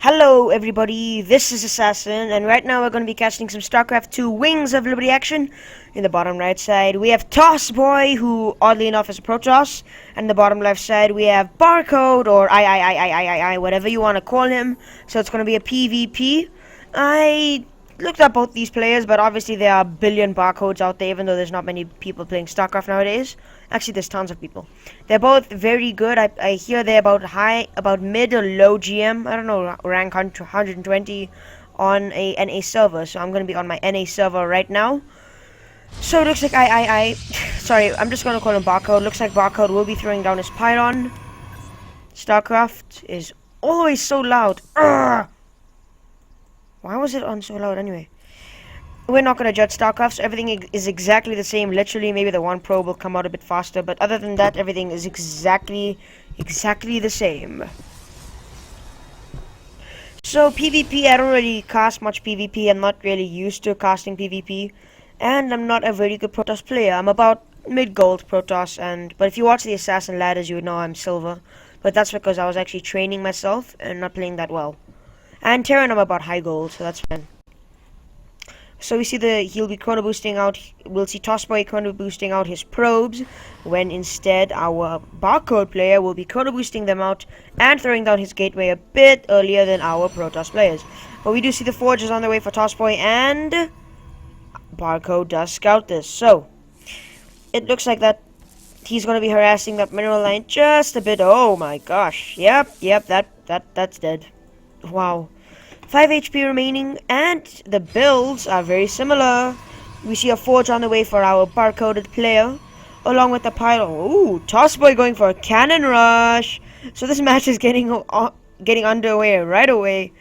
Hello everybody, this is Assassin, and right now we're going to be casting some StarCraft 2 Wings of Liberty action. In the bottom right side, we have TossBoy, who oddly enough is a Protoss, and in the bottom left side, we have Barcode, or I, whatever you want to call him. So it's going to be a PvP. I looked up both these players, but obviously there are a billion Barcodes out there, even though there's not many people playing StarCraft nowadays. Actually, there's tons of people. They're both very good. I hear they're about mid or low GM. I don't know, rank 120 on a NA server. So I'm going to be on my NA server right now. So it looks like sorry, I'm just going to call him Barcode. Looks like Barcode will be throwing down his pylon. StarCraft is always so loud. Urgh! Why was it on so loud anyway? We're not going to judge StarCraft, so everything is exactly the same. Literally, maybe the one probe will come out a bit faster, but other than that, everything is exactly the same. So, PvP, I don't really cast much PvP. I'm not really used to casting PvP, and I'm not a very good Protoss player. I'm about mid-gold Protoss, but if you watch the Assassin ladders, you would know I'm silver. But that's because I was actually training myself and not playing that well. And Terran, I'm about high gold, so that's fine. So we see he'll be chrono boosting out. We'll see TossBoy chrono boosting out his probes, when instead our Barcode player will be chrono boosting them out and throwing down his gateway a bit earlier than our Protoss players. But we do see the forges on the way for TossBoy, and Barcode does scout this. So it looks like that he's going to be harassing that mineral line just a bit. Oh my gosh! Yep, that's dead. Wow. 5 HP remaining, and the builds are very similar. We see a forge on the way for our barcoded player, along with the pylon. Ooh, TossBoy going for a cannon rush. So this match is getting underway right away,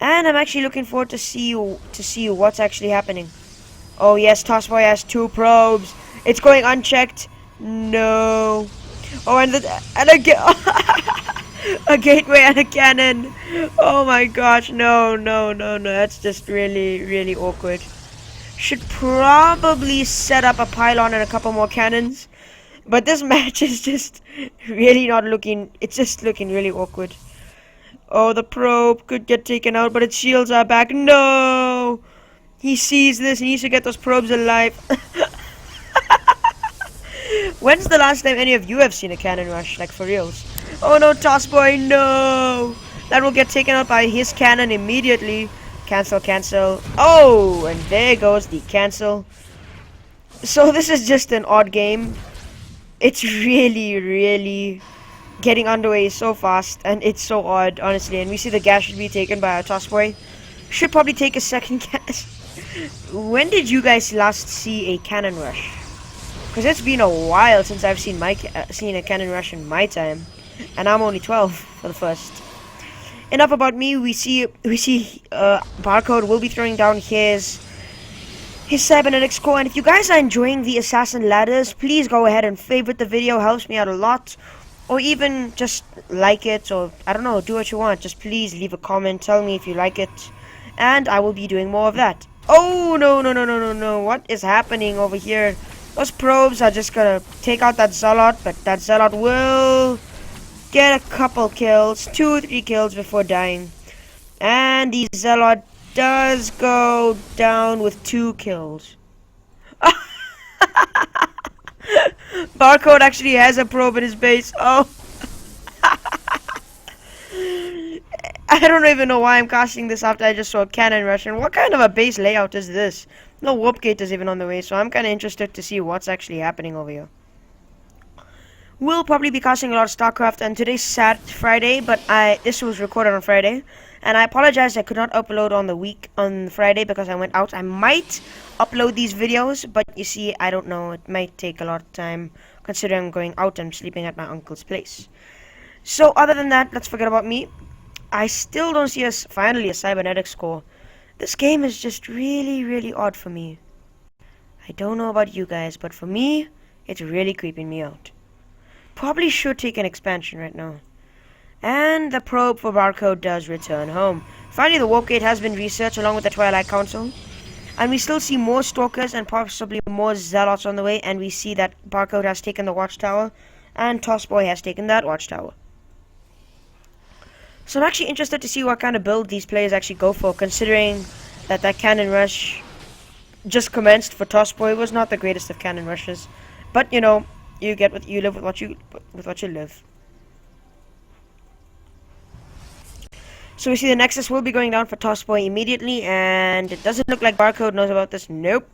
and I'm actually looking forward to see what's actually happening. Oh yes, TossBoy has 2 probes. It's going unchecked. No. Oh, and again. A gateway and a cannon. Oh my gosh, no. That's just really awkward. Should probably set up a pylon and a couple more cannons. But this match is just really not looking, it's just looking really awkward. Oh, the probe could get taken out, but its shields are back. No! He sees this, he needs to get those probes alive. When's the last time any of you have seen a cannon rush, like for reals? Oh no, TossBoy, no! That will get taken out by his cannon immediately. Cancel. Oh, and there goes the cancel. So this is just an odd game. It's really getting underway so fast, and it's so odd, honestly. And we see the gas should be taken by our TossBoy. Should probably take a second gas. When did you guys last see a cannon rush? Because it's been a while since I've seen a cannon rush in my time. And I'm only 12 for the first. Enough about me. We see Barcode will be throwing down his cybernetics core. And if you guys are enjoying the Assassin ladders, please go ahead and favorite the video. Helps me out a lot. Or even just like it, or I don't know, do what you want. Just please leave a comment, tell me if you like it, and I will be doing more of that. Oh no! What is happening over here? Those probes are just gonna take out that Zealot, but that Zealot will get a couple kills, 2-3 kills before dying. And the Zealot does go down with 2 kills. Barcode actually has a probe in his base. Oh. I don't even know why I'm casting this after I just saw a cannon rush. And what kind of a base layout is this? No warp gate is even on the way, so I'm kind of interested to see what's actually happening over here. We'll probably be casting a lot of StarCraft, and today's Friday, but this was recorded on Friday, and I apologize I could not upload on Friday because I went out. I might upload these videos, but you see, I don't know, it might take a lot of time considering I'm going out and sleeping at my uncle's place. So other than that, let's forget about me. I still don't see finally a cybernetics core. This game is just really odd for me. I don't know about you guys, but for me, it's really creeping me out. Probably should take an expansion right now. And the probe for Barcode does return home. Finally, the warp gate has been researched along with the Twilight Council. And we still see more stalkers and possibly more zealots on the way. And we see that Barcode has taken the watchtower and TossBoy has taken that watchtower. So I'm actually interested to see what kind of build these players actually go for, considering that cannon rush just commenced for TossBoy was not the greatest of cannon rushes. But you know, you live with what you live. So we see the Nexus will be going down for TossBoy immediately, and it doesn't look like Barcode knows about this. Nope.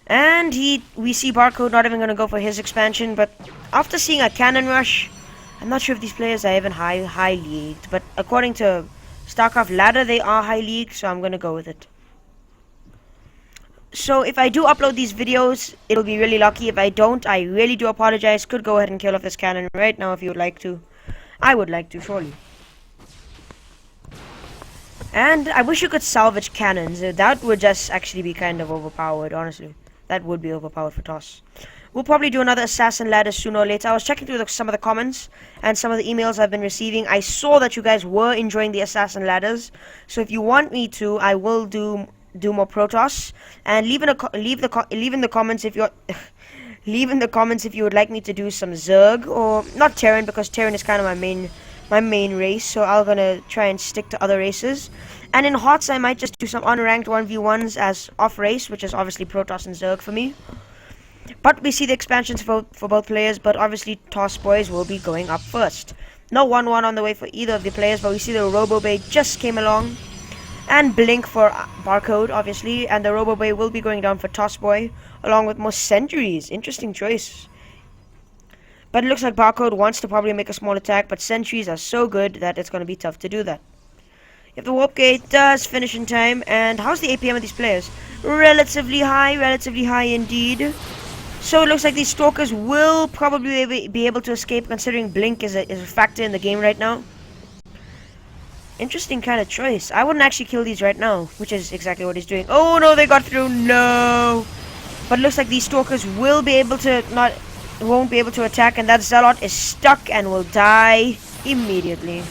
And we see Barcode not even going to go for his expansion, but after seeing a cannon rush, I'm not sure if these players are even high leagued, but according to StarCraft ladder, they are high league, so I'm going to go with it. So if I do upload these videos, it'll be really lucky. If I don't, I really do apologize. Could go ahead and kill off this cannon right now if you would like to. I would like to, surely. And I wish you could salvage cannons. That would just actually be kind of overpowered, honestly. That would be overpowered for Toss. We'll probably do another assassin ladder sooner or later. I was checking through some of the comments and some of the emails I've been receiving. I saw that you guys were enjoying the assassin ladders. So if you want me to, I will do more Protoss. And leave in the comments if you're leave in the comments if you would like me to do some Zerg, or not Terran, because Terran is kind of my main race, so I'm gonna try and stick to other races. And in HOTS, I might just do some unranked 1v1s as off race, which is obviously Protoss and Zerg for me. But we see the expansions for both players, but obviously TossBoys will be going up first. No 1-1 on the way for either of the players, but we see the RoboBay just came along. And Blink for Barcode, obviously, and the RoboBay will be going down for TossBoy, along with more Sentries. Interesting choice. But it looks like Barcode wants to probably make a small attack, but Sentries are so good that it's going to be tough to do that. If the Warp Gate does finish in time, and how's the APM of these players? Relatively high indeed. So it looks like these Stalkers will probably be able to escape, considering Blink is a factor in the game right now. Interesting kind of choice. I wouldn't actually kill these right now, which is exactly what he's doing. Oh no, they got through. No. But it looks like these Stalkers won't be able to attack, and that Zealot is stuck and will die immediately.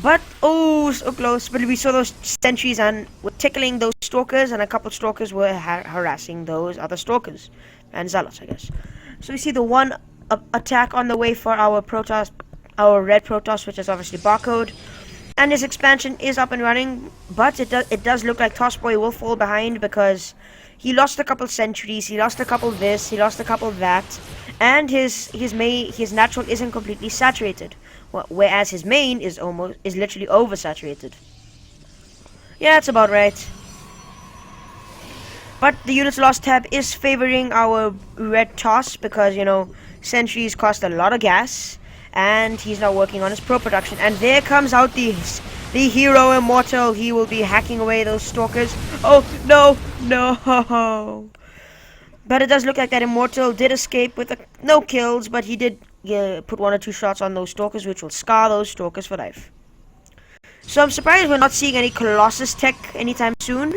But oh, so close. But we saw those Sentries and were tickling those Stalkers, and a couple Stalkers were harassing those other Stalkers and Zealots, I guess. So we see the one attack on the way for our Protoss, our red Protoss, which is obviously Barcode. And his expansion is up and running, but it does look like TossBoy will fall behind, because he lost a couple Sentries, he lost a couple this, he lost a couple that, and his natural isn't completely saturated, whereas his main is literally oversaturated. Yeah, that's about right. But the units lost tab is favoring our red Toss, because you know Sentries cost a lot of gas. And he's now working on his pro production. And there comes out the hero immortal. He will be hacking away those Stalkers. Oh, no. But it does look like that immortal did escape with no kills. But he did put 1 or 2 shots on those Stalkers, which will scar those Stalkers for life. So I'm surprised we're not seeing any Colossus tech anytime soon.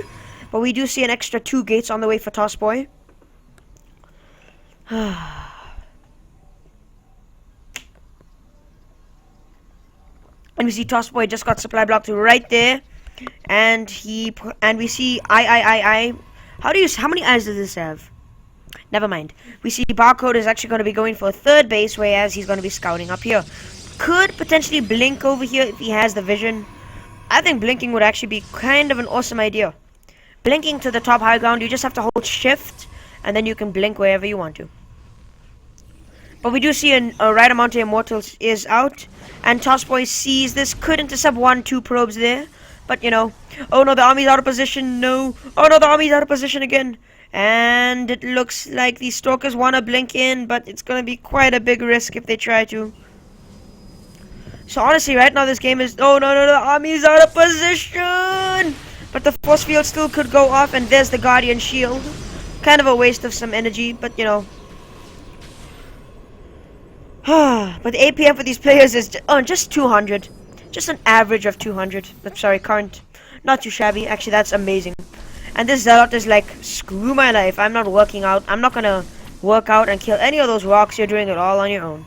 But we do see an extra 2 gates on the way for TossBoy. And we see TossBoy just got supply blocked right there, and we see I. How many eyes does this have? Never mind. We see Barcode is actually going to be going for a 3rd base, whereas he's going to be scouting up here. Could potentially blink over here if he has the vision. I think blinking would actually be kind of an awesome idea. Blinking to the top high ground, you just have to hold shift, and then you can blink wherever you want to. But we do see a right amount of Immortals is out. And TossBoy sees this. Could intercept 1-2 probes there. But, you know. Oh no, the army's out of position. No. Oh no, the army's out of position again. And it looks like these Stalkers want to blink in. But it's going to be quite a big risk if they try to. So honestly, right now this game is... Oh no, the army's out of position. But the force field still could go off. And there's the Guardian Shield. Kind of a waste of some energy. But, you know. But the APM for these players is just 200. Just an average of 200. I'm sorry, current. Not too shabby. Actually, that's amazing. And this Zealot is like, screw my life. I'm not working out. I'm not gonna work out and kill any of those rocks. You're doing it all on your own.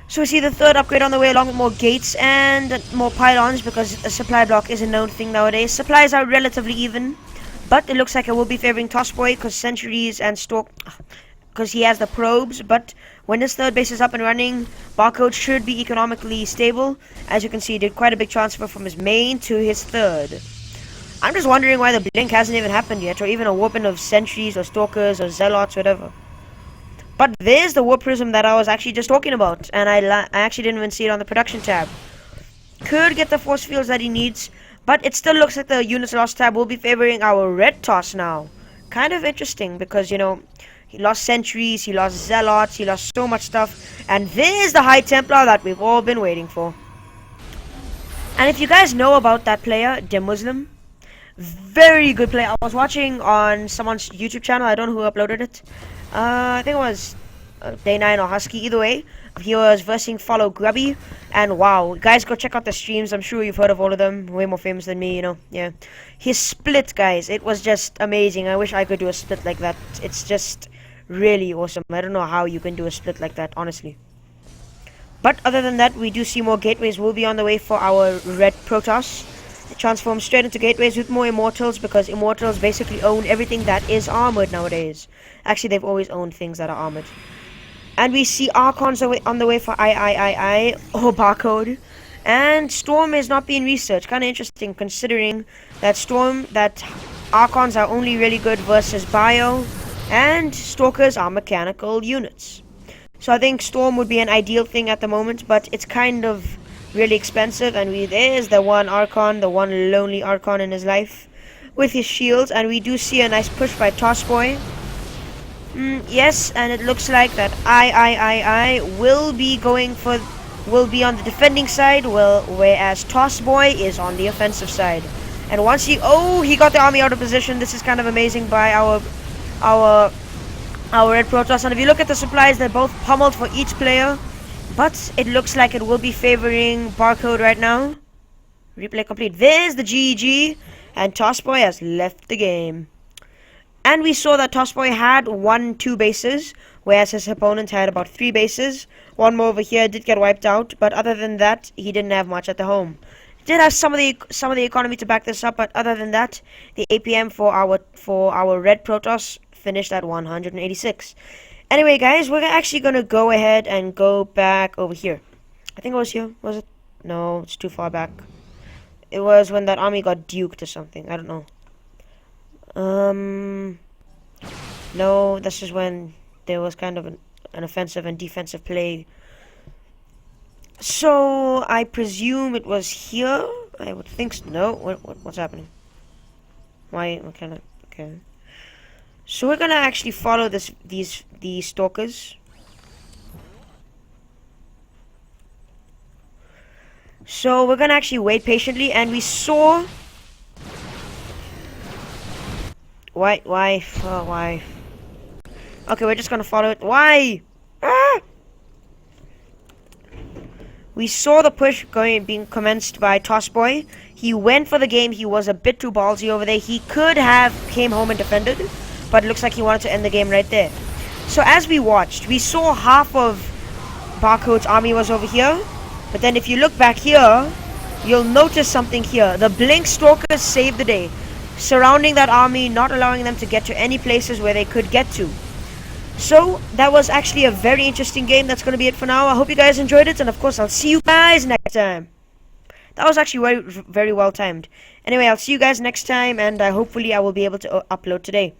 So we see the 3rd upgrade on the way, along with more gates and more pylons, because a supply block is a known thing nowadays. Supplies are relatively even, but it looks like it will be favoring TossBoy, because Sentries and because he has the probes, but when his third base is up and running, Barcode should be economically stable. As you can see, he did quite a big transfer from his main to his third. I'm just wondering why the blink hasn't even happened yet, or even a warping of sentries or stalkers or zealots, whatever. But there's the warp prism that I was actually just talking about, and I actually didn't even see it on the production tab. Could get the force fields that he needs, but it still looks like the units lost tab will be favoring our red toss now. Kind of interesting, because, you know, he lost sentries, he lost zealots, he lost so much stuff, and there's the High Templar that we've all been waiting for. And if you guys know about that player, the Muslim, very good player. I was watching on someone's YouTube channel, I don't know who uploaded it. I think it was Day 9 or Husky, either way. He was versing Follow Grubby, and wow, guys, go check out the streams. I'm sure you've heard of all of them, way more famous than me, you know. Yeah, his split, guys, it was just amazing. I wish I could do a split like that. It's just really awesome. I don't know how you can do a split like that, honestly. But other than that, we do see more gateways will be on the way for our red Protoss. It transforms straight into gateways with more immortals, because immortals basically own everything that is armored nowadays. Actually, they've always owned things that are armored. And we see Archons on the way for I or Barcode. And Storm is not being researched. Kind of interesting, considering that Archons are only really good versus Bio, and Stalkers are mechanical units. So I think Storm would be an ideal thing at the moment, but it's kind of really expensive. And there's the one Archon, the one lonely Archon in his life, with his shields. And we do see a nice push by TossBoy. Yes, and it looks like that I will be on the defending side, whereas TossBoy is on the offensive side. And once he got the army out of position. This is kind of amazing by our red Protoss. And if you look at the supplies, they're both pummeled for each player, but it looks like it will be favoring Barcode right now. Replay complete. There's the GG, and TossBoy has left the game. And we saw that TossBoy had 2 bases, whereas his opponent had about 3 bases. One more over here did get wiped out, but other than that, he didn't have much at the home. He did have some of the economy to back this up, but other than that, the APM for our red Protoss finished at 186. Anyway, guys, we're actually gonna go ahead and go back over here. I think it was here. Was it? No, it's too far back. It was when that army got duked or something. I don't know. No, this is when there was kind of an offensive and defensive play. So I presume it was here. I would think so. No, what's happening? Why? Okay. So we're gonna actually follow these stalkers. So we're gonna actually wait patiently, and we saw. Why? Oh, why? Okay, we're just gonna follow it. Why? Ah! We saw the push being commenced by TossBoy. He went for the game. He was a bit too ballsy over there. He could have came home and defended, but it looks like he wanted to end the game right there. So as we watched, we saw half of Barcode's army was over here. But then if you look back here, you'll notice something here. The Blink Stalkers saved the day, surrounding that army, not allowing them to get to any places where they could get to. So that was actually a very interesting game. That's going to be it for now. I hope you guys enjoyed it, and of course I'll see you guys next time. That was actually very well timed. Anyway, I'll see you guys next time, and hopefully I will be able to upload today.